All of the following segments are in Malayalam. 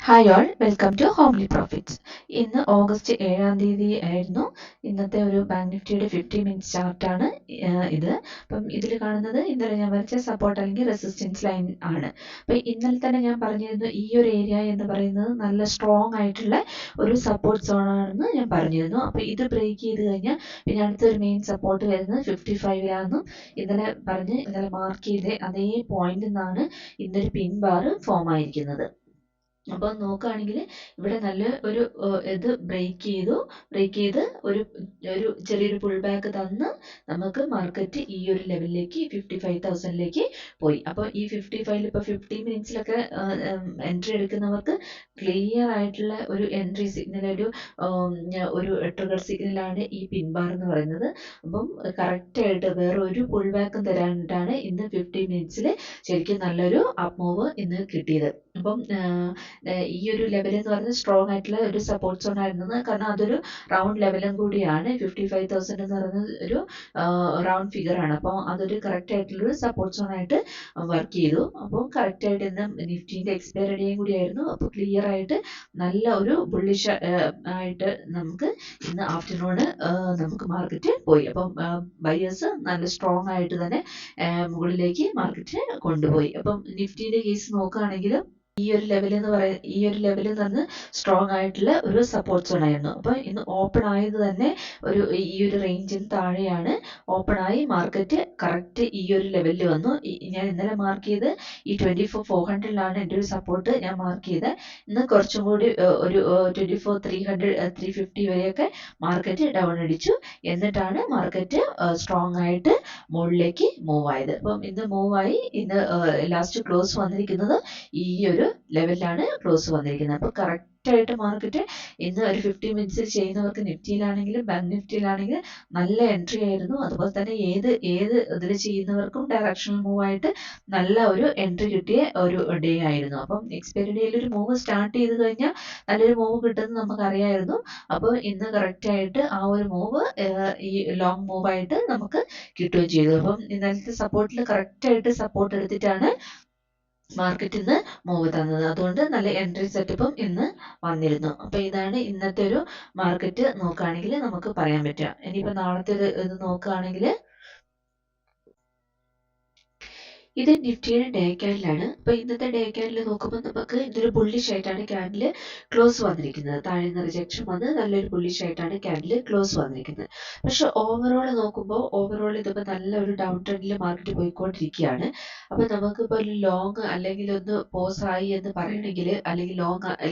Hi all, welcome to homely profits. ഇന്ന് ഓഗസ്റ്റ് 7-ാം തീയതി ആയിരുന്നു. ഇന്നത്തെ ഒരു ബാങ്ക് നിഫ്റ്റിയുടെ 50 മിനിറ്റ്സ് ചാർട്ടാണ് ഇത്. അപ്പം ഇതിൽ കാണുന്നത് ഇന്നലെ ഞാൻ വരച്ച സപ്പോർട്ട് അല്ലെങ്കിൽ റെസിസ്റ്റൻസ് ലൈൻ ആണ്. അപ്പം ഇന്നലെ തന്നെ ഞാൻ പറഞ്ഞിരുന്നു ഈ ഒരു ഏരിയ എന്ന് പറയുന്നത് നല്ല സ്ട്രോങ് ആയിട്ടുള്ള ഒരു സപ്പോർട്ട് സോൺ ആണെന്ന് ഞാൻ പറഞ്ഞിരുന്നു. അപ്പം ഇത് ബ്രേക്ക് ചെയ്ത് കഴിഞ്ഞാൽ പിന്നെ അടുത്തൊരു മെയിൻ സപ്പോർട്ട് വരുന്നത് 55-ലാണെന്നും ഇന്നലെ മാർക്ക് ചെയ്ത അതേ പോയിന്റിൽ നിന്നാണ് ഇന്നൊരു പിൻ ബാർ ഫോം ആയിരിക്കുന്നത്. അപ്പോൾ നോക്കുകയാണെങ്കിൽ ഇവിടെ നല്ല ഒരു ഇത് ബ്രേക്ക് ചെയ്ത് ഒരു ഒരു ചെറിയൊരു പുൾ ബാക്ക് തന്ന് നമുക്ക് മാർക്കറ്റ് ഈ ഒരു ലെവലിലേക്ക് 55,000ലേക്ക് പോയി. അപ്പോൾ ഈ 55 ഇപ്പോൾ 50 മിനിറ്റ്സിലൊക്കെ എൻട്രി എടുക്കുന്നവർക്ക് ക്ലിയർ ആയിട്ടുള്ള ഒരു എൻട്രി സിഗ്നൽ, ഒരു ട്രിഗർ സിഗ്നലാണ് ഈ പിൻ ബാർ എന്ന് പറയുന്നത്. അപ്പം കറക്റ്റായിട്ട് വേറെ ഒരു പുൾ ബാക്കും തരാനായിട്ടാണ് ഇന്ന് 50 മിനിറ്റ്സിൽ ശരിക്കും നല്ലൊരു അപ്പ് മൂവ് ഇന്ന് കിട്ടിയത്. അപ്പം ഈ ഒരു ലെവൽ എന്ന് പറയുന്നത് സ്ട്രോങ് ആയിട്ടുള്ള ഒരു സപ്പോർട്ട് സോൺ ആയിരുന്നത്. കാരണം അതൊരു റൗണ്ട് ലെവലും കൂടിയാണ്. 55,000 എന്ന് പറയുന്നത് ഒരു റൗണ്ട് ഫിഗർ ആണ്. അപ്പോൾ അതൊരു കറക്റ്റ് ആയിട്ടുള്ളൊരു സപ്പോർട്ട് സോൺ ആയിട്ട് വർക്ക് ചെയ്തു. അപ്പോൾ കറക്റ്റ് ആയിട്ട് ഇന്ന് നിഫ്റ്റിന്റെ എക്സ്പയറി ഡേയും കൂടിയായിരുന്നു. അപ്പോൾ ക്ലിയർ ആയിട്ട് നല്ല ഒരു ബുള്ളിഷ് ആയിട്ട് നമുക്ക് ഇന്ന് ആഫ്റ്റർനൂൺ നമുക്ക് മാർക്കറ്റ് പോയി. അപ്പം ബയേഴ്സ് നല്ല സ്ട്രോങ് ആയിട്ട് തന്നെ മുകളിലേക്ക് മാർക്കറ്റ് കൊണ്ടുപോയി. അപ്പം നിഫ്റ്റിന്റെ കേസ് നോക്കുകയാണെങ്കിലും ഈ ഒരു ലെവൽ എന്ന് പറഞ്ഞ് സ്ട്രോങ് ആയിട്ടുള്ള ഒരു സപ്പോർട്ട് സോൺ ആയിരുന്നു. അപ്പോൾ ഇന്ന് ഓപ്പൺ ആയത് തന്നെ ഈ ഒരു റേഞ്ചിന് താഴെയാണ് ഓപ്പൺ ആയി മാർക്കറ്റ് കറക്റ്റ് ഈ ഒരു ലെവലിൽ വന്നു. ഞാൻ ഇന്നലെ മാർക്ക് ചെയ്ത് ഈ 24,400ലാണ് എൻ്റെ ഒരു സപ്പോർട്ട് ഞാൻ മാർക്ക് ചെയ്ത്. ഇന്ന് കുറച്ചും കൂടി ഒരു 24,300 350 വരെയൊക്കെ മാർക്കറ്റ് ഡൗൺ അടിച്ചു. എന്നിട്ടാണ് മാർക്കറ്റ് സ്ട്രോങ് ആയിട്ട് മുകളിലേക്ക് മൂവ് ആയത്. അപ്പം ഇന്ന് മൂവായി. ഇന്ന് ലാസ്റ്റ് ക്ലോസ് വന്നിരിക്കുന്നത് ഈ ഒരു ലെവലിലാണ് ക്ലോസ് വന്നിരിക്കുന്നത്. അപ്പോൾ കറക്റ്റായിട്ട് മാർക്കറ്റ് ഇന്ന് ഒരു 50 മിനിറ്റ്സിൽ ചെയ്യുന്നവർക്ക് നിഫ്റ്റിയിലാണെങ്കിലും ബാങ്ക് നിഫ്റ്റിയിലാണെങ്കിലും നല്ല എൻട്രി ആയിരുന്നു. അതുപോലെ തന്നെ ഏത് ഇതിൽ ചെയ്യുന്നവർക്കും ഡയറക്ഷണൽ മൂവ് ആയിട്ട് നല്ല ഒരു എൻട്രി കിട്ടിയ ഒരു ഡേ ആയിരുന്നു. അപ്പം എക്സ്പയറി ഡേയിൽ ഒരു മൂവ് സ്റ്റാർട്ട് ചെയ്ത് കഴിഞ്ഞാൽ നല്ലൊരു മൂവ് കിട്ടുമെന്ന് നമുക്കറിയായിരുന്നു. അപ്പോൾ ഇന്ന് കറക്റ്റായിട്ട് ആ ഒരു മൂവ് ഈ ലോങ് മൂവായിട്ട് നമുക്ക് കിട്ടുകയും ചെയ്തു. അപ്പം ഇന്നലത്തെ സപ്പോർട്ടിൽ കറക്റ്റായിട്ട് സപ്പോർട്ട് എടുത്തിട്ടാണ് മാർക്കറ്റിൽ നിന്ന് മൂവ് തന്നത്. അതുകൊണ്ട് നല്ല എൻട്രി സെറ്റപ്പും ഇന്ന് വന്നിരുന്നു. അപ്പോൾ ഇതാണ് ഇന്നത്തെ ഒരു മാർക്കറ്റ് നോക്കുകയാണെങ്കിൽ നമുക്ക് പറയാൻ പറ്റുക. ഇനിയിപ്പോൾ നാളത്തെ ഇത് നോക്കുകയാണെങ്കിൽ ഇത് നിഫ്റ്റിയുടെ ഡേ ക്യാൻഡിലാണ്. അപ്പോൾ ഇന്നത്തെ ഡേ ക്യാൻഡിൽ നോക്കുമ്പോൾ നമുക്ക് ഇതൊരു ബുള്ളിഷ് ആയിട്ടാണ് ക്യാൻഡിൽ ക്ലോസ് വന്നിരിക്കുന്നത്. താഴെ നിന്ന് റിജക്ഷൻ വന്ന് നല്ലൊരു ബുള്ളിഷ് ആയിട്ടാണ് ക്യാൻഡിൽ ക്ലോസ് വന്നിരിക്കുന്നത്. പക്ഷെ ഓവറോൾ നോക്കുമ്പോൾ ഇതിപ്പോൾ നല്ലൊരു ഡൗൺ ട്രെൻഡിൽ മാർക്കറ്റ് പോയിക്കൊണ്ടിരിക്കുകയാണ്. അപ്പോൾ നമുക്കിപ്പോൾ ഒരു ലോങ് അല്ലെങ്കിൽ ഒന്ന് പോസ് ആയി എന്ന് പറയണമെങ്കിൽ, അല്ലെങ്കിൽ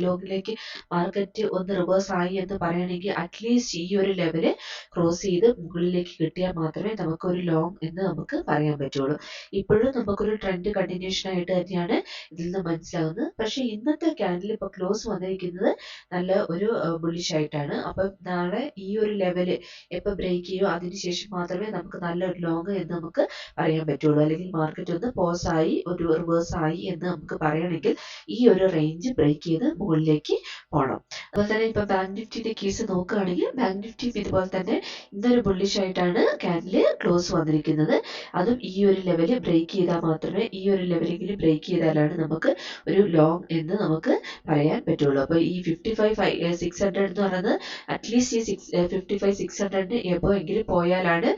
ലോങ്ങിലേക്ക് മാർക്കറ്റ് ഒന്ന് റിവേഴ്സ് ആയി എന്ന് പറയണമെങ്കിൽ അറ്റ്ലീസ്റ്റ് ഈ ഒരു ലെവല് ക്രോസ് ചെയ്ത് മുകളിലേക്ക് കിട്ടിയാൽ മാത്രമേ നമുക്കൊരു ലോങ് എന്ന് നമുക്ക് പറയാൻ പറ്റുള്ളൂ. ഇപ്പോഴും നമുക്കൊരു ട്രെൻഡ് കണ്ടിന്യൂഷൻ ആയിട്ട് തന്നെയാണ് ഇതിൽ നിന്ന് മനസ്സിലാവുന്നത്. പക്ഷെ ഇന്നത്തെ ക്യാൻഡിൽ ഇപ്പോൾ ക്ലോസ് വന്നിരിക്കുന്നത് നല്ല ഒരു ബുള്ളിഷ് ആയിട്ടാണ്. അപ്പം നാളെ ഈ ഒരു ലെവല് എപ്പോൾ ബ്രേക്ക് ചെയ്യുമോ അതിനുശേഷം മാത്രമേ നമുക്ക് നല്ലൊരു ലോങ് എന്ന് നമുക്ക് പറയാൻ പറ്റുള്ളൂ. അല്ലെങ്കിൽ മാർക്കറ്റ് ഒന്ന് പോസ് ആയി ഒരു റിവേഴ്സ് ആയി എന്ന് നമുക്ക് പറയണമെങ്കിൽ ഈ ഒരു റേഞ്ച് ബ്രേക്ക് ചെയ്ത് മുകളിലേക്ക് പോകണം. അതുപോലെ തന്നെ ഇപ്പൊ ബാങ്ക് നിഫ്റ്റിന്റെ കേസ് നോക്കുകയാണെങ്കിൽ ബാങ്ക് നിഫ്റ്റി ഇതുപോലെ തന്നെ ഇന്നൊരു ബുള്ളിഷ് ആയിട്ടാണ് ക്യാൻഡിൽ ക്ലോസ് വന്നിരിക്കുന്നത്. അതും ഈ ഒരു ലെവല് ബ്രേക്ക് ചെയ്താൽ മാത്രമേ, ഈ ഒരു ലെവലെങ്കിലും ബ്രേക്ക് ചെയ്താലാണ് നമുക്ക് ഒരു ലോങ് എന്ന് നമുക്ക് പറയാൻ പറ്റുള്ളൂ. അപ്പോൾ ഈ 55,600 എന്ന് പറയുന്നത് അറ്റ്ലീസ്റ്റ് ഈ 55,600 എബോ എങ്കിലും പോയാലാണ്,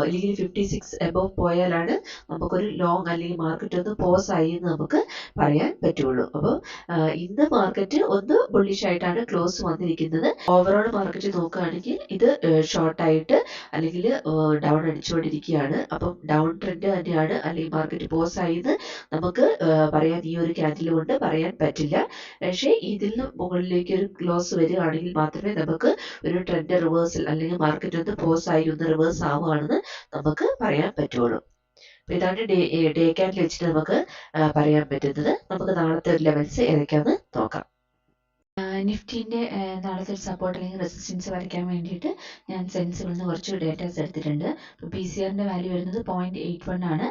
അല്ലെങ്കിൽ 56 എബോ പോയാലാണ് നമുക്കൊരു ലോങ് അല്ലെങ്കിൽ മാർക്കറ്റ് ഒന്ന് പോസ് ആയി എന്ന് നമുക്ക് പറയാൻ പറ്റുള്ളൂ. അപ്പോൾ ഇന്ന് മാർക്കറ്റ് ഒന്ന് ബുള്ളിഷ് ആയിട്ടാണ് ക്ലോസ് വന്നിരിക്കുന്നത്. ഓവറോൾ മാർക്കറ്റ് നോക്കുകയാണെങ്കിൽ ഇത് ഷോർട്ടായിട്ട് അല്ലെങ്കിൽ ഡൗൺ അടിച്ചുകൊണ്ടിരിക്കുകയാണ്. അപ്പം ഡൗൺ ട്രെൻഡ് തന്നെയാണ്, അല്ലെങ്കിൽ മാർക്കറ്റ് പോസ് ആയിന്ന് നമുക്ക് പറയാൻ ഈ ഒരു ക്യാൻഡിൽ കൊണ്ട് പറയാൻ പറ്റില്ല. പക്ഷേ ഇതിൽ നിന്ന് മുകളിലേക്ക് ഒരു ക്ലോസ് വരികയാണെങ്കിൽ മാത്രമേ നമുക്ക് ഒരു ട്രെൻഡ് റിവേഴ്സൽ അല്ലെങ്കിൽ മാർക്കറ്റ് ഒന്ന് പോസ് ആയി ഒന്ന് റിവേഴ്സ് ആവുകയാണെന്ന് നമുക്ക് പറയാൻ പറ്റുള്ളൂ. അപ്പോൾ ഇതാണ് ഡേ ക്യാൻഡിൽ വെച്ചിട്ട് നമുക്ക് പറയാൻ പറ്റുന്നത്. നമുക്ക് നാളത്തെ ഒരു ലെവൽസ് ഏതൊക്കെയാണെന്ന് നോക്കാം. നിഫ്റ്റീൻ്റെ നാളത്തെ ഒരു സപ്പോർട്ട് അല്ലെങ്കിൽ റെസിസ്റ്റൻസ് വരയ്ക്കാൻ വേണ്ടിയിട്ട് ഞാൻ സെൻസിബിൾ നിന്ന് കുറച്ച് ഡേറ്റാസ് എടുത്തിട്ടുണ്ട്. ഇപ്പോൾ പി സി ആറിൻ്റെ വാല്യൂ വരുന്നത് 0.81 ആണ്.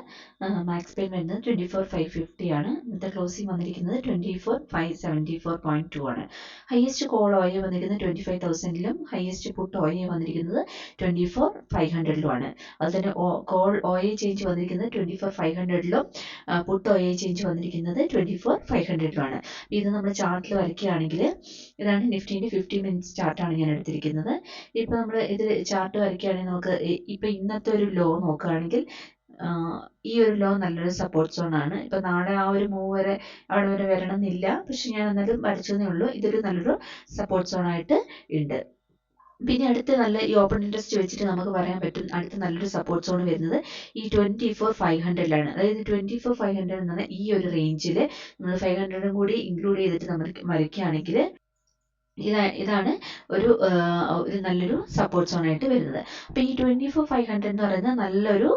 മാക്സ് പെയിൻ വരുന്നത് 24,550 ആണ്. ഇന്നത്തെ ക്ലോസിംഗ് വന്നിരിക്കുന്നത് 24,574.2 ആണ്. ഹയസ്റ്റ് കോൾ OA വന്നിരിക്കുന്നത് 25,000ലും ഹയസ്റ്റ് പുട്ട് OA വന്നിരിക്കുന്നത് 24,500ലും ആണ്. അതുതന്നെ കോൾ OA ചേഞ്ച് വന്നിരിക്കുന്നത് 24,500ലും പുട്ട് OA ചേഞ്ച് വന്നിരിക്കുന്നത് 24,500ലും ആണ്. ഇത് നമ്മൾ ചാർട്ടിൽ വരയ്ക്കുകയാണെങ്കിൽ ഇതാണ് നിഫ്റ്റീൻ്റെ 50 മിനിറ്റ്സ് ചാർട്ടാണ് ഞാൻ എടുത്തിരിക്കുന്നത്. ഇപ്പോൾ നമ്മൾ ഇതിൽ ചാർട്ട് വരയ്ക്കുകയാണെങ്കിൽ നമുക്ക് ഇപ്പോൾ ഇന്നത്തെ ഒരു ലോ നോക്കുകയാണെങ്കിൽ ഈ ഒരു ലോ നല്ലൊരു സപ്പോർട്ട് സോൺ ആണ്. ഇപ്പോൾ നാളെ ആ ഒരു മൂവ് വരെ അവിടെ വരെ വരണം എന്നില്ല, പക്ഷെ ഞാൻ എന്നാലും വരച്ചതേ ഉള്ളൂ. ഇതൊരു നല്ലൊരു സപ്പോർട്ട് സോൺ ആയിട്ട് ഉണ്ട്. പിന്നെ അടുത്ത നല്ല ഈ ഓപ്പൺ ഇൻട്രസ്റ്റ് വെച്ചിട്ട് നമുക്ക് പറയാൻ പറ്റും അടുത്ത നല്ലൊരു സപ്പോർട്ട് സോൺ വരുന്നത് ഈ 24,500ലാണ്. അതായത് 24,500 എന്ന് പറഞ്ഞാൽ ഈ ഒരു റേഞ്ചിൽ നമ്മൾ 500 കൂടി ഇൻക്ലൂഡ് ചെയ്തിട്ട് നമ്മൾ വരയ്ക്കുകയാണെങ്കിൽ ഇതാണ് ഒരു നല്ലൊരു സപ്പോർട്ട് സോൺ ആയിട്ട് വരുന്നത്. അപ്പോൾ ഈ 24,500 എന്ന് പറയുന്നത് നല്ലൊരു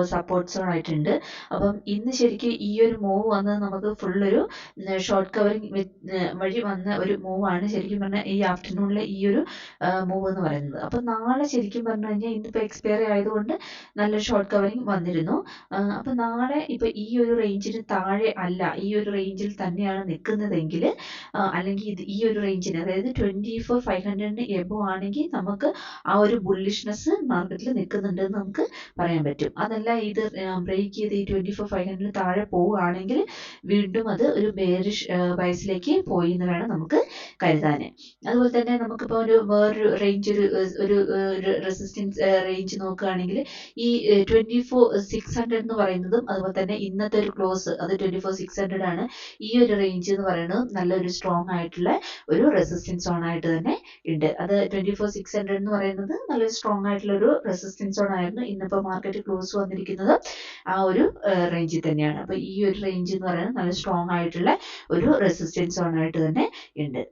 സപ്പോർട്ട് സോൺ ആയിട്ടുണ്ട്. അപ്പം ഇന്ന് ശരിക്കും ഈ ഒരു മൂവ് വന്നത് നമുക്ക് ഫുള്ളൊരു ഷോർട്ട് കവറിങ് വഴി വന്ന ഒരു മൂവാണ് ശരിക്കും പറഞ്ഞാൽ ഈ ആഫ്റ്റർനൂണിലെ ഈ ഒരു മൂവ് എന്ന് പറയുന്നത്. അപ്പം നാളെ ശരിക്കും പറഞ്ഞു കഴിഞ്ഞാൽ ഇന്നിപ്പോൾ എക്സ്പയറി ആയതുകൊണ്ട് നല്ലൊരു ഷോർട്ട് കവറിങ് വന്നിരുന്നു. അപ്പം നാളെ ഇപ്പോൾ ഈ ഒരു റേഞ്ചിന് താഴെ അല്ല, ഈ ഒരു റേഞ്ചിൽ തന്നെയാണ് നിൽക്കുന്നതെങ്കിൽ അല്ലെങ്കിൽ ഈ ഒരു റേഞ്ചിന് അതായത് 24,500ന് എബോ ആണെങ്കിൽ നമുക്ക് ആ ഒരു ബുള്ളിഷ്നെസ് മാർക്കറ്റിൽ നിൽക്കുന്നുണ്ടെന്ന് നമുക്ക് പറയാൻ പറ്റും. അതല്ല ഇത് ബ്രേക്ക് ചെയ്ത് ഈ 24,500ന് താഴെ പോവുകയാണെങ്കിൽ വീണ്ടും അത് ഒരു ബെയറിഷ് ബൈസിലേക്ക് പോയി എന്ന് വേണം നമുക്ക് കരുതാൻ. അതുപോലെ തന്നെ നമുക്കിപ്പോൾ വേറൊരു റേഞ്ച് ഒരു റെസിസ്റ്റൻസ് റേഞ്ച് നോക്കുകയാണെങ്കിൽ ഈ 24,600 എന്ന് പറയുന്നതും അതുപോലെ തന്നെ ഇന്നത്തെ ഒരു ക്ലോസ് അത് 24,600 ആണ്. ഈ ഒരു റേഞ്ച് എന്ന് പറയുന്നത് നല്ലൊരു സ്ട്രോങ് ആയിട്ടുള്ള ഒരു റെസിസ്റ്റൻസ് സോൺ ആയിട്ട് തന്നെ ഉണ്ട്. അത് 24,600 എന്ന് പറയുന്നത് നല്ല സ്ട്രോങ് ആയിട്ടുള്ള ഒരു റെസിസ്റ്റൻസ് സോൺ ആയിരുന്നു. ഇന്നിപ്പോൾ മാർക്കറ്റ് ക്ലോസ് വന്നിരിക്കുന്നത് ആ ഒരു റേഞ്ചിൽ തന്നെയാണ്. അപ്പോൾ ഈ ഒരു റേഞ്ച് എന്ന് പറയുന്നത് നല്ല സ്ട്രോങ് ആയിട്ടുള്ള ഒരു റെസിസ്റ്റൻസ് സോൺ ആയിട്ട് തന്നെ ഉണ്ട്.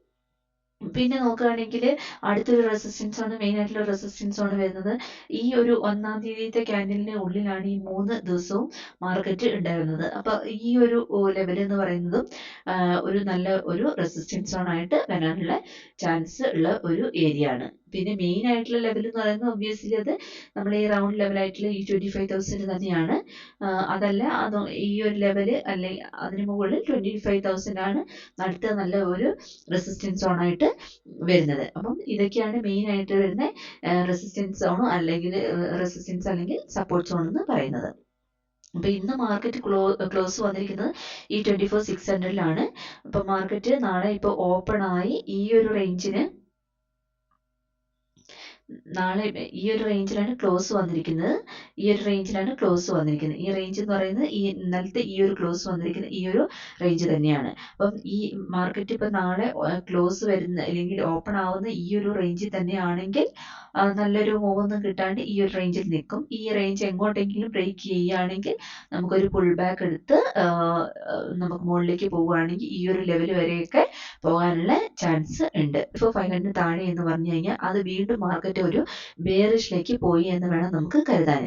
പിന്നെ നോക്കുകയാണെങ്കിൽ അടുത്തൊരു റെസിസ്റ്റൻസ് ആണ്, മെയിൻ ആയിട്ടുള്ള റെസിസ്റ്റൻസ് ആണ് വരുന്നത് ഈ ഒരു 1-ാം തീയതിത്തെ ക്യാൻഡലിന് ഉള്ളിലാണ് ഈ 3 ദിവസവും മാർക്കറ്റ് ഉണ്ടായിരുന്നത്. അപ്പോൾ ഈ ഒരു ലെവൽ എന്ന് പറയുന്നതും ഒരു നല്ല ഒരു റെസിസ്റ്റൻസ് സോൺ ആയിട്ട് വരാനുള്ള ചാൻസ് ഉള്ള ഒരു ഏരിയ ആണ്. പിന്നെ മെയിൻ ആയിട്ടുള്ള ലെവൽ എന്ന് പറയുന്നത് ഒബ്വിയസ്ലി അത് നമ്മൾ ഈ റൗണ്ട് ലെവലായിട്ടുള്ള ഈ 25,000 തന്നെയാണ്. അതല്ല അത് ഈ ഒരു ലെവല് അല്ലെങ്കിൽ അതിന് മുകളിൽ 25,000 ആണ് അടുത്ത നല്ല ഒരു റെസിസ്റ്റൻസ് സോൺ ആയിട്ട് വരുന്നത്. അപ്പം ഇതൊക്കെയാണ് മെയിൻ ആയിട്ട് വരുന്ന റെസിസ്റ്റൻസ് സോൺ അല്ലെങ്കിൽ സപ്പോർട്ട് സോൺ എന്ന് പറയുന്നത്. അപ്പോൾ ഇന്ന് മാർക്കറ്റ് ക്ലോസ് വന്നിരിക്കുന്നത് ഈ 24,600ലാണ്. അപ്പം മാർക്കറ്റ് നാളെ ഇപ്പോൾ ഓപ്പൺ ആയി ഈ ഒരു റേഞ്ചിന് നാളെ ഈ ഒരു റേഞ്ചിലാണ് ക്ലോസ് വന്നിരിക്കുന്നത്. ഈ റേഞ്ച് എന്ന് പറയുന്നത് ഈ ഇന്നലത്തെ ഈ ഒരു ക്ലോസ് വന്നിരിക്കുന്നത് ഈ ഒരു റേഞ്ച് തന്നെയാണ്. അപ്പം ഈ മാർക്കറ്റ് ഇപ്പം നാളെ ക്ലോസ് വരുന്ന അല്ലെങ്കിൽ ഓപ്പൺ ആവുന്ന ഈ ഒരു റേഞ്ചിൽ തന്നെയാണെങ്കിൽ നല്ലൊരു മൂവ് ഒന്നും കിട്ടാണ്ട് ഈ ഒരു റേഞ്ചിൽ നിൽക്കും. ഈ റേഞ്ച് എങ്ങോട്ടെങ്കിലും ബ്രേക്ക് ചെയ്യുകയാണെങ്കിൽ നമുക്കൊരു പുൾ ബാക്ക് എടുത്ത് നമുക്ക് മുകളിലേക്ക് പോവുകയാണെങ്കിൽ ഈ ഒരു ലെവൽ വരെയൊക്കെ പോകാനുള്ള ചാൻസ് ഉണ്ട്. ഇപ്പോൾ 500 താഴെ എന്ന് പറഞ്ഞു കഴിഞ്ഞാൽ അത് വീണ്ടും മാർക്കറ്റ് ഒരു ബെയറിഷിലേക്ക് പോയി എന്ന് വേണം നമുക്ക് കരുതാൻ.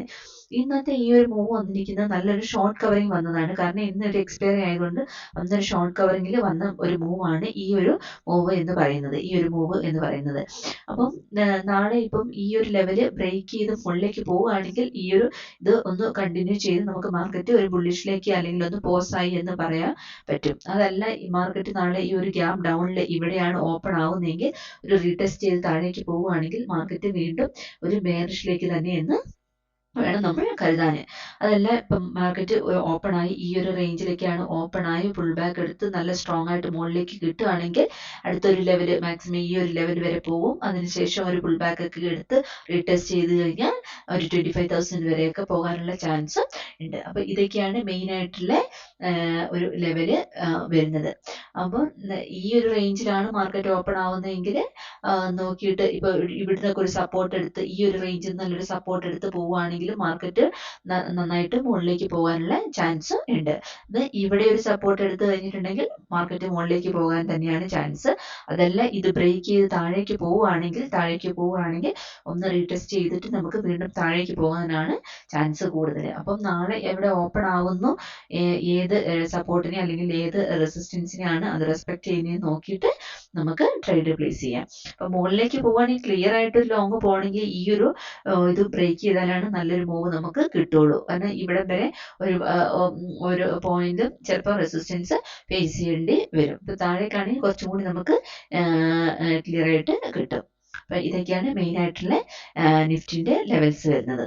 ഇന്നത്തെ ഈ ഒരു മൂവ് വന്നിരിക്കുന്നത് നല്ലൊരു ഷോർട്ട് കവറിങ് വന്നതാണ്. കാരണം ഇന്നൊരു എക്സ്പയറി ആയതുകൊണ്ട് അന്നൊരു ഷോർട്ട് കവറിങ്ങിൽ വന്ന ഒരു മൂവാണ് ഈ ഒരു മൂവ് എന്ന് പറയുന്നത്. അപ്പം നാളെ ഇപ്പം ഈ ഒരു ലെവല് ബ്രേക്ക് ചെയ്ത് മുകളിലേക്ക് പോവുകയാണെങ്കിൽ ഈ ഒരു ഇത് ഒന്ന് കണ്ടിന്യൂ ചെയ്ത് നമുക്ക് മാർക്കറ്റ് ഒരു ബുള്ളിഷിലേക്ക് അല്ലെങ്കിൽ ഒന്ന് പോസായി എന്ന് പറയാൻ പറ്റും. അതല്ല ഈ മാർക്കറ്റ് നാളെ ഈ ഒരു ഗ്യാപ് ഡൗണിൽ ഇവിടെയാണ് ഓപ്പൺ ആവുന്നതെങ്കിൽ ഒരു റീടെസ്റ്റ് ചെയ്ത് താഴേക്ക് പോവുകയാണെങ്കിൽ മാർക്കറ്റ് വീണ്ടും ഒരു ബെയറിഷിലേക്ക് തന്നെ എന്ന് വേണം നമ്മൾ കരുതാൻ. അതല്ല ഇപ്പം മാർക്കറ്റ് ഓപ്പൺ ആയി ഈ ഒരു റേഞ്ചിലേക്കാണ് ഓപ്പൺ ആയി പുൾ ബാക്ക് എടുത്ത് നല്ല സ്ട്രോങ് ആയിട്ട് മുകളിലേക്ക് കിട്ടുകയാണെങ്കിൽ അടുത്തൊരു ലെവൽ മാക്സിമം ഈ ഒരു ലെവൽ വരെ പോകും. അതിനുശേഷം ഒരു പുൾ ബാക്ക് ഒക്കെ എടുത്ത് റീടെസ്റ്റ് ചെയ്ത് കഴിഞ്ഞാൽ ഒരു 25,000 വരെയൊക്കെ പോകാനുള്ള ചാൻസ് ഉണ്ട്. അപ്പോൾ ഇതൊക്കെയാണ് മെയിൻ ആയിട്ടുള്ള ഒരു ലെവല് വരുന്നത്. അപ്പോൾ ഈ ഒരു റേഞ്ചിലാണ് മാർക്കറ്റ് ഓപ്പൺ ആവുന്നതെങ്കിൽ നോക്കിയിട്ട് ഇപ്പോൾ ഇവിടുന്ന് ഒരു സപ്പോർട്ട് എടുത്ത് ഈ ഒരു റേഞ്ചിൽ നല്ലൊരു സപ്പോർട്ട് എടുത്ത് പോവുകയാണെങ്കിൽ മാർക്കറ്റ് നന്നായിട്ട് മുകളിലേക്ക് പോകാനുള്ള ചാൻസ് ഉണ്ട്. ഇത് ഇവിടെ ഒരു സപ്പോർട്ട് എടുത്തു കഴിഞ്ഞിട്ടുണ്ടെങ്കിൽ മാർക്കറ്റ് മുകളിലേക്ക് പോകാൻ തന്നെയാണ് ചാൻസ്. അതല്ല ഇത് ബ്രേക്ക് ചെയ്ത് താഴേക്ക് പോവുകയാണെങ്കിൽ ഒന്ന് റീടെസ്റ്റ് ചെയ്തിട്ട് നമുക്ക് വീണ്ടും താഴേക്ക് പോകാനാണ് ചാൻസ് കൂടുതൽ. അപ്പം നാളെ എവിടെ ഓപ്പൺ ആവുന്നു, ഏത് സപ്പോർട്ടിനെ അല്ലെങ്കിൽ ഏത് റെസിസ്റ്റൻസിനെയാണ് അത് റെസ്പെക്ട് ചെയ്യുന്നത് നോക്കിയിട്ട് നമുക്ക് ട്രേഡ് പ്ലേസ് ചെയ്യാം. അപ്പം മുകളിലേക്ക് പോവുകയാണെങ്കിൽ ക്ലിയർ ആയിട്ട് ലോങ് പോകണമെങ്കിൽ ഈ ഒരു ഇത് ബ്രേക്ക് ചെയ്താലാണ് നല്ലൊരു മൂവ് നമുക്ക് കിട്ടുള്ളൂ. കാരണം ഇവിടെ വരെ ഒരു പോയിന്റ് ചിലപ്പോൾ റെസിസ്റ്റൻസ് ഫേസ് ചെയ്യേണ്ടി വരും. ഇപ്പൊ താഴേക്കാണെങ്കിൽ കുറച്ചും കൂടി നമുക്ക് ക്ലിയർ ആയിട്ട് കിട്ടും. അപ്പൊ ഇതൊക്കെയാണ് മെയിൻ ആയിട്ടുള്ള നിഫ്റ്റിന്റെ ലെവൽസ് വരുന്നത്.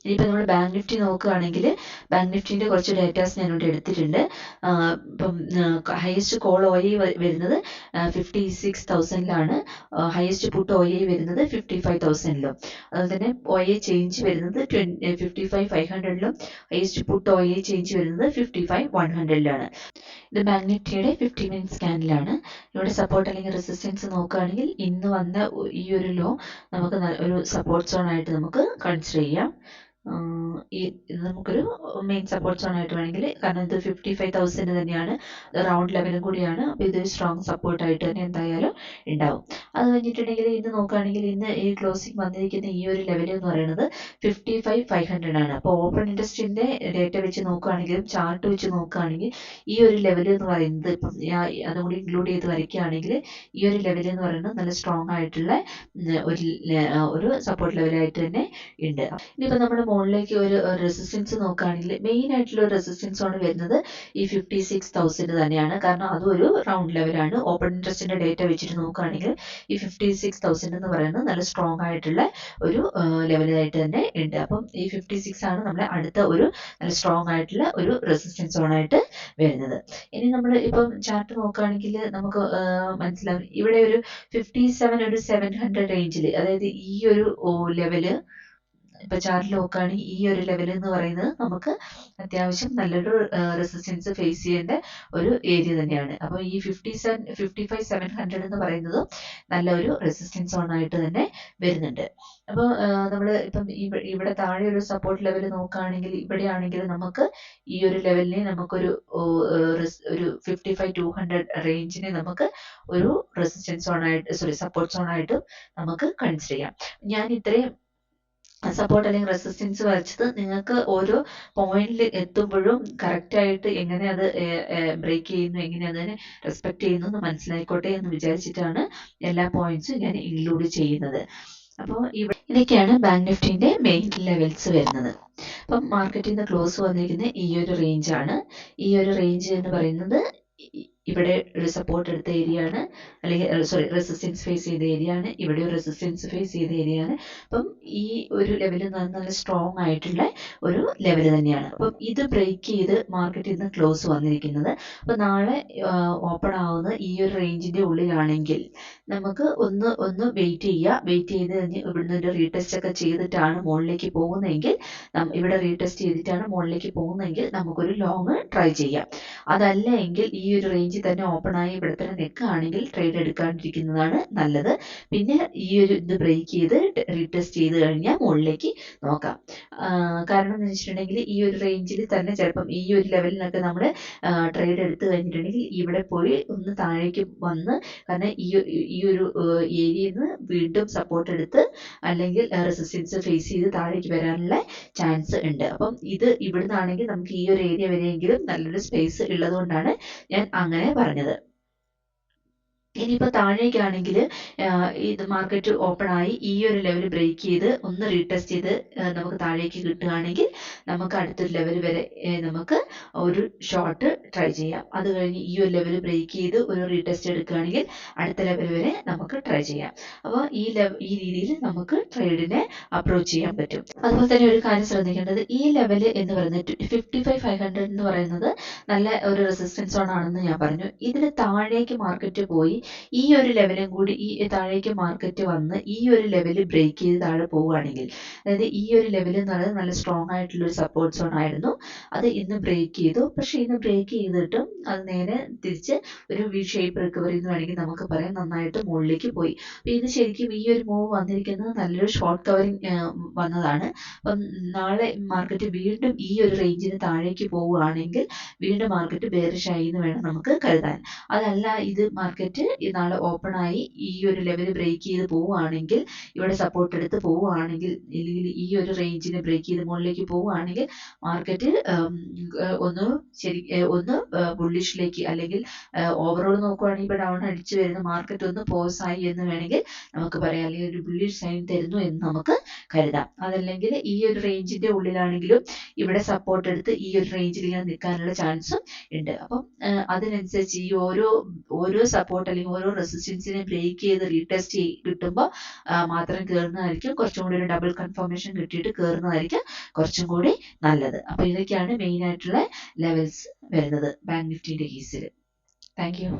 ഇനിയിപ്പോൾ നമ്മൾ ബാങ്ക് നിഫ്റ്റി നോക്കുകയാണെങ്കിൽ ബാങ്ക് നിഫ്റ്റിൻ്റെ കുറച്ച് ഡേറ്റാസ് ഞാനിവിടെ എടുത്തിട്ടുണ്ട്. ഇപ്പം ഹയസ്റ്റ് കോൾ ഒ ഐ വരുന്നത് 56,000-ലാണ്, ഹയസ്റ്റ് പുട്ട് ഒ ഐ വരുന്നത് 55,000-ലും, അതുപോലെ തന്നെ ഒ ഐ ചേഞ്ച് വരുന്നത് 55,500-ലും, highest put O I change വരുന്നത് 55,100-ലാണ്. ഇത് ബാങ്ക് നിഫ്റ്റിയുടെ 50 മിനിറ്റ് സ്കാനിലാണ്. ഇവിടെ സപ്പോർട്ട് അല്ലെങ്കിൽ റെസിസ്റ്റൻസ് നോക്കുകയാണെങ്കിൽ ഇന്ന് വന്ന ഈ ഒരു ലോ നമുക്ക് ഒരു സപ്പോർട്ട് സോൺ ആയിട്ട് നമുക്ക് കൺസിഡർ ചെയ്യാം. ഇത് നമുക്കൊരു മെയിൻ സപ്പോർട്ട് സോൺ ആയിട്ട് വേണമെങ്കിൽ, കാരണം ഇത് 55,000 തന്നെയാണ്, റൗണ്ട് ലെവലും കൂടിയാണ്. അപ്പോൾ ഇതൊരു സ്ട്രോങ് സപ്പോർട്ടായിട്ട് തന്നെ എന്തായാലും ഉണ്ടാവും. അത് കഴിഞ്ഞിട്ടുണ്ടെങ്കിൽ ഇന്ന് നോക്കുകയാണെങ്കിൽ ഇന്ന് ഈ ക്ലോസിംഗ് വന്നിരിക്കുന്ന ഈ ഒരു ലെവൽ എന്ന് പറയുന്നത് 55,500 ആണ്. അപ്പോൾ ഓപ്പൺ ഇൻട്രസ്റ്റിൻ്റെ ഡേറ്റ വെച്ച് നോക്കുകയാണെങ്കിലും ചാർട്ട് വെച്ച് നോക്കുകയാണെങ്കിൽ ഈ ഒരു ലെവൽ എന്ന് പറയുന്നത് ഇപ്പം അതും കൂടി ഇൻക്ലൂഡ് ചെയ്ത് വരയ്ക്കുകയാണെങ്കിൽ ഈ ഒരു ലെവൽ എന്ന് പറയുന്നത് നല്ല സ്ട്രോങ് ആയിട്ടുള്ള ഒരു സപ്പോർട്ട് ലെവലായിട്ട് തന്നെ ഉണ്ട്. ഇനിയിപ്പോൾ നമ്മൾ മുകളിലേക്ക് ഒരു റെസിസ്റ്റൻസ് നോക്കുകയാണെങ്കിൽ മെയിൻ ആയിട്ടുള്ള ഒരു റെസിസ്റ്റൻസ് ആണ് വരുന്നത് ഈ 56,000 തന്നെയാണ്. കാരണം അതും ഒരു റൗണ്ട് ലെവലാണ്. ഓപ്പൺ ഇൻട്രസ്റ്റിന്റെ ഡേറ്റ വെച്ചിട്ട് നോക്കുകയാണെങ്കിൽ ഈ 56,000 എന്ന് പറയുന്നത് നല്ല സ്ട്രോങ് ആയിട്ടുള്ള ഒരു ലെവലായിട്ട് തന്നെ ഉണ്ട്. അപ്പം ഈ 56 ആണ് നമ്മുടെ അടുത്ത ഒരു നല്ല സ്ട്രോങ് ആയിട്ടുള്ള ഒരു റെസിസ്റ്റൻസ് സോണായിട്ട് വരുന്നത്. ഇനി നമ്മൾ ഇപ്പം ചാർട്ട് നോക്കുകയാണെങ്കിൽ നമുക്ക് മനസ്സിലാവും ഇവിടെ ഒരു 57 ഒരു 700 റേഞ്ചിൽ, അതായത് ഈ ഒരു ലെവല് ഇപ്പൊ ചാർട്ടിൽ നോക്കുകയാണെങ്കിൽ ഈ ഒരു ലെവൽ എന്ന് പറയുന്നത് നമുക്ക് അത്യാവശ്യം നല്ലൊരു റെസിസ്റ്റൻസ് ഫേസ് ചെയ്യേണ്ട ഒരു ഏരിയ തന്നെയാണ്. അപ്പോൾ ഈ 55,700 എന്ന് പറയുന്നത് നല്ലൊരു റെസിസ്റ്റൻസ് സോൺ ആയിട്ട് തന്നെ വരുന്നുണ്ട്. അപ്പോൾ നമ്മൾ ഇപ്പം ഇവിടെ താഴെ ഒരു സപ്പോർട്ട് ലെവൽ നോക്കുകയാണെങ്കിൽ ഇവിടെയാണെങ്കിൽ നമുക്ക് ഈ ഒരു ലെവലിനെ നമുക്കൊരു 55,200 റേഞ്ചിനെ നമുക്ക് ഒരു റെസിസ്റ്റൻസ് സോൺ ആയിട്ട് സപ്പോർട്ട് സോൺ ആയിട്ട് നമുക്ക് കൺസിഡർ ചെയ്യാം. ഞാൻ ഇത്രയും സപ്പോർട്ട് അല്ലെങ്കിൽ റെസിസ്റ്റൻസ് വരച്ചത് നിങ്ങൾക്ക് ഓരോ പോയിന്റിൽ എത്തുമ്പോഴും കറക്റ്റായിട്ട് എങ്ങനെ അത് ബ്രേക്ക് ചെയ്യുന്നു, എങ്ങനെ അതിനെ റെസ്പെക്ട് ചെയ്യുന്നു എന്ന് മനസ്സിലായിക്കോട്ടെ എന്ന് വിചാരിച്ചിട്ടാണ് എല്ലാ പോയിന്റ്സും ഞാൻ ഇൻക്ലൂഡ് ചെയ്യുന്നത്. അപ്പോൾ ഇതൊക്കെയാണ് ബാങ്ക് നിഫ്റ്റിന്റെ മെയിൻ ലെവൽസ് വരുന്നത്. അപ്പം മാർക്കറ്റിൽ നിന്ന് ക്ലോസ് വന്നിരിക്കുന്ന ഈ ഒരു റേഞ്ചാണ്. ഈ ഒരു റേഞ്ച് എന്ന് പറയുന്നത് ഇവിടെ ഒരു സപ്പോർട്ട് എടുത്ത ഏരിയ ആണ്, അല്ലെങ്കിൽ റെസിസ്റ്റൻസ് ഫേസ് ചെയ്ത ഏരിയ ആണ്, ഇവിടെ ഒരു റെസിസ്റ്റൻസ് ഫേസ് ചെയ്ത ഏരിയ ആണ്. അപ്പം ഈ ഒരു ലെവൽ നല്ല സ്ട്രോങ് ആയിട്ടുള്ള ഒരു ലെവൽ തന്നെയാണ്. അപ്പം ഇത് ബ്രേക്ക് ചെയ്ത് മാർക്കറ്റിൽ നിന്ന് ക്ലോസ് വന്നിരിക്കുന്നത്. അപ്പം നാളെ ഓപ്പൺ ആവുന്ന ഈ ഒരു റേഞ്ചിന്റെ ഉള്ളിലാണെങ്കിൽ നമുക്ക് ഒന്ന് വെയിറ്റ് ചെയ്ത് കഴിഞ്ഞ് ഇവിടുന്ന് ഒരു റീടെസ്റ്റ് ഒക്കെ ചെയ്തിട്ടാണ് മുകളിലേക്ക് പോകുന്നതെങ്കിൽ, ഇവിടെ റീടെസ്റ്റ് ചെയ്തിട്ടാണ് മുകളിലേക്ക് പോകുന്നതെങ്കിൽ നമുക്കൊരു ലോങ് ട്രൈ ചെയ്യാം. അതല്ല എങ്കിൽ ഈ ഒരു റേഞ്ചിൽ തന്നെ ഓപ്പൺ ആയി ഇവിടെ തന്നെ നിൽക്കുകയാണെങ്കിൽ ട്രേഡ് എടുക്കാണ്ടിരിക്കുന്നതാണ് നല്ലത്. പിന്നെ ഈ ഒരു ഇത് ബ്രേക്ക് ചെയ്ത് റീടെസ്റ്റ് ചെയ്ത് കഴിഞ്ഞാൽ മുകളിലേക്ക് നോക്കാം. കാരണം എന്ന് വെച്ചിട്ടുണ്ടെങ്കിൽ ഈ ഒരു റേഞ്ചിൽ തന്നെ ചിലപ്പം ഈ ഒരു ലെവലിനൊക്കെ നമ്മൾ ട്രേഡ് എടുത്തു കഴിഞ്ഞിട്ടുണ്ടെങ്കിൽ ഇവിടെ പോയി ഒന്ന് താഴേക്ക് വന്ന്, കാരണം ഈ ഒരു ഏരിയയിൽ നിന്ന് വീണ്ടും സപ്പോർട്ട് എടുത്ത് അല്ലെങ്കിൽ റെസിസ്റ്റൻസ് ഫേസ് ചെയ്ത് താഴേക്ക് വരാനുള്ള ചാൻസ് ഉണ്ട്. അപ്പം ഇത് ഇവിടുന്നാണെങ്കിൽ നമുക്ക് ഈ ഒരു ഏരിയ വരെയെങ്കിലും നല്ലൊരു സ്പേസ് ഉള്ളതുകൊണ്ടാണ് ഞാൻ അങ്ങനെ പറഞ്ഞത്. ഇനിയിപ്പോൾ താഴേക്കാണെങ്കിൽ ഇത് മാർക്കറ്റ് ഓപ്പൺ ആയി ഈ ഒരു ലെവൽ ബ്രേക്ക് ചെയ്ത് ഒന്ന് റീടെസ്റ്റ് ചെയ്ത് നമുക്ക് താഴേക്ക് കിട്ടുകയാണെങ്കിൽ നമുക്ക് അടുത്തൊരു ലെവൽ വരെ നമുക്ക് ഒരു ഷോർട്ട് ട്രൈ ചെയ്യാം. അത് കഴിഞ്ഞ് ഈ ഒരു ലെവൽ ബ്രേക്ക് ചെയ്ത് ഒരു റീടെസ്റ്റ് എടുക്കുകയാണെങ്കിൽ അടുത്ത ലെവൽ വരെ നമുക്ക് ട്രൈ ചെയ്യാം. അപ്പോൾ ഈ രീതിയിൽ നമുക്ക് ട്രേഡിനെ അപ്രോച്ച് ചെയ്യാൻ പറ്റും. അതുപോലെ തന്നെ ഒരു കാര്യം ശ്രദ്ധിക്കേണ്ടത്, ഈ ലെവൽ എന്ന് പറയുന്നത് 55,500 എന്ന് പറയുന്നത് നല്ല ഒരു റെസിസ്റ്റൻസ് സോൺ ആണെന്ന് ഞാൻ പറഞ്ഞു. ഇതിന് താഴേക്ക് മാർക്കറ്റ് പോയി ഈ ഒരു ലെവലും കൂടി ഈ താഴേക്ക് മാർക്കറ്റ് വന്ന് ഈ ഒരു ലെവൽ ബ്രേക്ക് ചെയ്ത് താഴെ പോവുകയാണെങ്കിൽ, അതായത് ഈ ഒരു ലെവൽ എന്ന് പറയുന്നത് നല്ല സ്ട്രോങ് ആയിട്ടുള്ള ഒരു സപ്പോർട്ട് സോൺ ആയിരുന്നു. അത് ഇന്ന് ബ്രേക്ക് ചെയ്തു. പക്ഷേ ഇന്ന് ബ്രേക്ക് ചെയ്തിട്ടും അത് നേരെ തിരിച്ച് ഒരു വി ഷേപ്പ് റിക്കവറി എന്ന് വേണമെങ്കിൽ നമുക്ക് പറയാം, നന്നായിട്ട് മുകളിലേക്ക് പോയി. അപ്പോൾ ഇത് ശരിക്കും ഈ ഒരു മൂവ് വന്നിരിക്കുന്നത് നല്ലൊരു ഷോർട്ട് കവറിങ് വന്നതാണ്. അപ്പം നാളെ മാർക്കറ്റ് വീണ്ടും ഈ ഒരു റേഞ്ചിന് താഴേക്ക് പോവുകയാണെങ്കിൽ വീണ്ടും മാർക്കറ്റ് ബെയറിഷ് ആയി എന്ന് വേണം നമുക്ക് കരുതാൻ. അതല്ല, ഇത് മാർക്കറ്റ് നാളെ ഓപ്പൺ ആയി ഈ ഒരു ലെവൽ ബ്രേക്ക് ചെയ്ത് പോവുകയാണെങ്കിൽ, ഇവിടെ സപ്പോർട്ട് എടുത്ത് പോവുകയാണെങ്കിൽ, ഇല്ലെങ്കിൽ ഈ ഒരു റേഞ്ചിനെ ബ്രേക്ക് ചെയ്ത് മുകളിലേക്ക് പോവുകയാണെങ്കിൽ മാർക്കറ്റ് ഒന്ന് ബുള്ളിഷിലേക്ക്, അല്ലെങ്കിൽ ഓവറോൾ നോക്കുവാണെങ്കിൽ ഇപ്പോൾ ഡൗൺ അടിച്ചു വരുന്ന മാർക്കറ്റ് ഒന്ന് പോസ് ആയി എന്ന് വേണമെങ്കിൽ നമുക്ക് പറയാം, അല്ലെങ്കിൽ ഒരു ബുള്ളിഷ് സൈൻ തരുന്നു എന്ന് നമുക്ക് കരുതാം. അതല്ലെങ്കിൽ ഈ ഒരു റേഞ്ചിന്റെ ഉള്ളിലാണെങ്കിലും ഇവിടെ സപ്പോർട്ട് എടുത്ത് ഈ ഒരു റേഞ്ചിൽ ഇങ്ങനെ നിൽക്കാനുള്ള ചാൻസും ഉണ്ട്. അപ്പം അതിനനുസരിച്ച് ഈ ഓരോ സപ്പോർട്ട് അല്ലെങ്കിൽ ഓരോ റെസിസ്റ്റൻസിനെ ബ്രേക്ക് ചെയ്ത് റീടെസ്റ്റ് കിട്ടുമ്പോൾ മാത്രം കയറുന്നതായിരിക്കും കുറച്ചും കൂടി, ഒരു ഡബിൾ കൺഫർമേഷൻ കിട്ടിയിട്ട് കയറുന്നതായിരിക്കും കുറച്ചും കൂടി നല്ലത്. അപ്പോൾ ഇതൊക്കെയാണ് മെയിൻ ആയിട്ടുള്ള ലെവൽസ് വരുന്നത് ബാങ്ക് നിഫ്റ്റിന്റെ കേസിൽ. Thank you.